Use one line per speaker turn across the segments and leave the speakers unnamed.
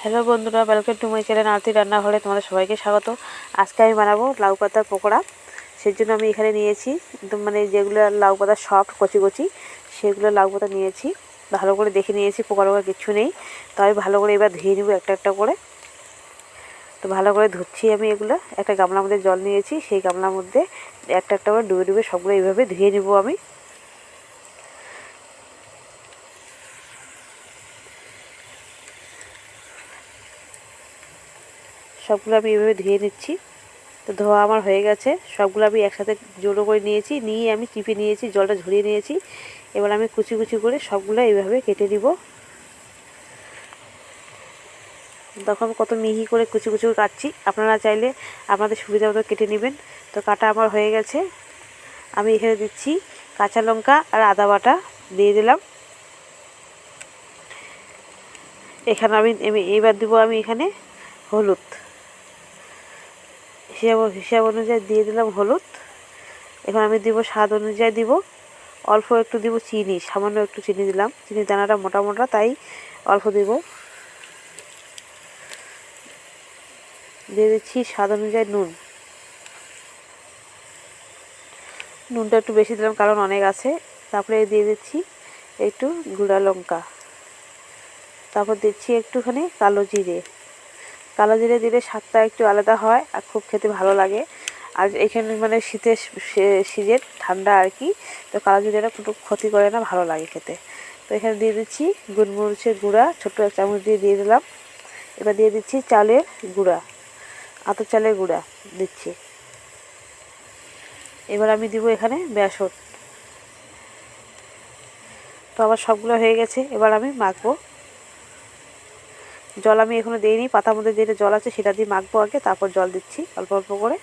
Hello বন্ধুরা, welcome to my channel আরতি রান্নাঘরে তোমাদের সবাইকে স্বাগত। আজকে আমি বানাবো লাউ পাতার পকোড়া। সেই জন্য আমি এখানে নিয়েছি একদম যেগুলো লাউ পাতা সফট কচি কচি, সেগুলো লাউ পাতা নিয়েছি। ভালো করে দেখে নিয়েছি পোকা টোকা কিচ্ছু নেই। তো আমি ভালো করে এবার ধুয়ে নেবো একটা একটা করে। তো ভালো করে ধুচ্ছি আমি এগুলো। একটা গামলার মধ্যে জল নিয়েছি, সেই গামলার মধ্যে একটা একটা করে ডুবে ডুবে সবগুলো এইভাবে ধুয়ে নেবো আমি। সবগুলো আমি এইভাবে ধুয়ে নিচ্ছি। তো ধোয়া আমার হয়ে গেছে। সবগুলো আমি একসাথে জড়ো করে নিয়েছি, নিয়ে আমি চিপে নিয়েছি, জলটা ঝরিয়ে নিয়েছি। এবার আমি কুচি কুচি করে সবগুলো এইভাবে কেটে নিব। তখন কত মিহি করে কুচি কুচি করে কাটছি, আপনারা চাইলে আপনাদের সুবিধা মতো কেটে নেবেন। তো কাটা আমার হয়ে গেছে। আমি এখানে দিচ্ছি কাঁচা লঙ্কা আর আদা বাটা দিয়ে দিলাম। এখানে আমি এবার দেবো আমি এখানে হলুদ, হিসাব অনুযায়ী দিয়ে দিলাম হলুদ। এখন আমি দিব স্বাদ অনুযায়ী দিব, অল্প একটু দিব চিনি, সামান্য একটু চিনি দিলাম। চিনির দানাটা মোটা মোটা, তাই অল্প দিব। দিয়ে দিচ্ছি স্বাদ অনুযায়ী নুন। নুনটা একটু বেশি দিলাম কারণ অনেক আছে। তারপরে দিয়ে দিচ্ছি একটু গুঁড়া লঙ্কা। তারপর দিচ্ছি একটুখানি কালো জিরে। কালো জিরে দিলে স্বাদটা একটু আলাদা হয় আর খুব খেতে ভালো লাগে। আর এখানে শীতের সিজন, ঠান্ডা আর কি, তো কালো জিরেটা কোনো ক্ষতি করে না, ভালো লাগে খেতে। তো এখানে দিয়ে দিচ্ছি গোলমরিচের গুঁড়া, ছোট্ট এক চামচ দিয়ে দিলাম। এবার দিয়ে দিচ্ছি চালের গুঁড়া, আতপ চালের গুঁড়া দিচ্ছি। এবার আমি দিব এখানে বেসন। তো আমার সবগুলো হয়ে গেছে। এবার আমি মাখবো। জল আমি এখনো দিইনি, পাতার মধ্যে যেটা জল আছে সেটা দিয়ে মাখবো আগে, তারপর জল দিচ্ছি অল্প অল্প করে।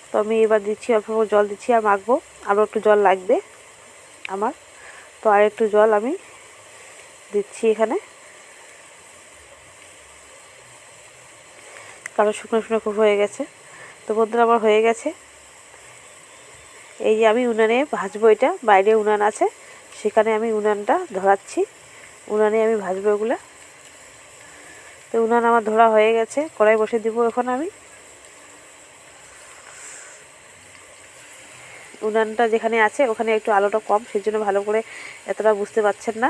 তো আমি এবার দিচ্ছি অল্প অল্প জল দিচ্ছি আর মাখবো। আরও একটু জল লাগবে আমার, তো আর একটু জল আমি দিচ্ছি এখানে, কারণ শুকনো শুকনো খুব হয়ে গেছে। তো বন্ধুরা আমার হয়ে গেছে। এই যে আমি উনানে ভাজবো, এটা বাইরে উনান আছে, সেখানে আমি উনানটা ধরাচ্ছি। উনানে আমি ভাজবো এগুলো। তো উনান আমার ধরা হয়ে গেছে, কড়াই বসে দিব এখন আমি। উনানটা যেখানে আছে ওখানে একটু আলোটা কম, সেই জন্য ভালো করে এতটা বুঝতে পারছেন না।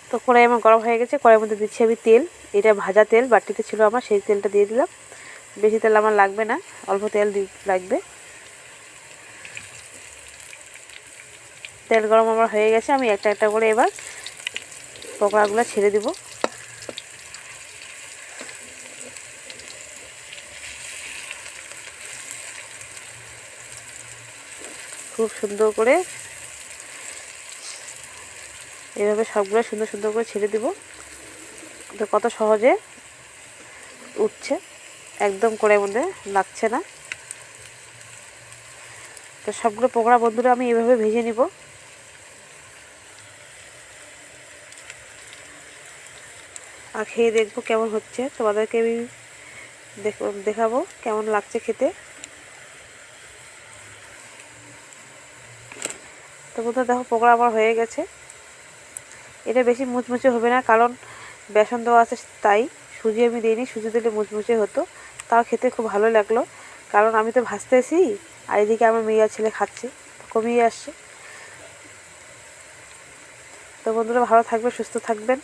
তো কড়াই আমার গরম হয়ে গেছে। কড়াইয়ের মধ্যে দিচ্ছি আমি তেল। এটা ভাজা তেল বাটিতে ছিল আমার, সেই তেলটা দিয়ে দিলাম। বেশি তেল আমার লাগবে না, অল্প তেল লাগবে। তেল গরম আমার হয়ে গেছে। আমি একটা একটা করে এবার পকোড়াগুলো ছেড়ে দিব। খুব সুন্দর করে এভাবে সবগুলো সুন্দর সুন্দর করে ছেড়ে দিব। তো কত সহজে উঠছে, একদম কড়াইয়ের মধ্যে লাগছে না। তো সবগুলো পকোড়া বন্ধুরা আমি এভাবে ভেজে নিব। আর খেয়ে দেখবো কেমন হচ্ছে, তোমাদেরকে আমি দেখাবো কেমন লাগছে খেতে। তো বন্ধুরা দেখো পকোড়া আমার হয়ে গেছে। এটা বেশি মুচমুচে হবে না, কারণ বেসন দেওয়া আছে তাই। সুজি আমি দিইনি, সুজি দিলে মুচমুচে হতো। তাও খেতে খুব ভালো লাগলো, কারণ আমি তো ভাজতেছি আর এদিকে আমার মেয়ে আর ছেলে খাচ্ছে, কমিয়ে আসছে। তো বন্ধুরা ভালো থাকবেন, সুস্থ থাকবেন।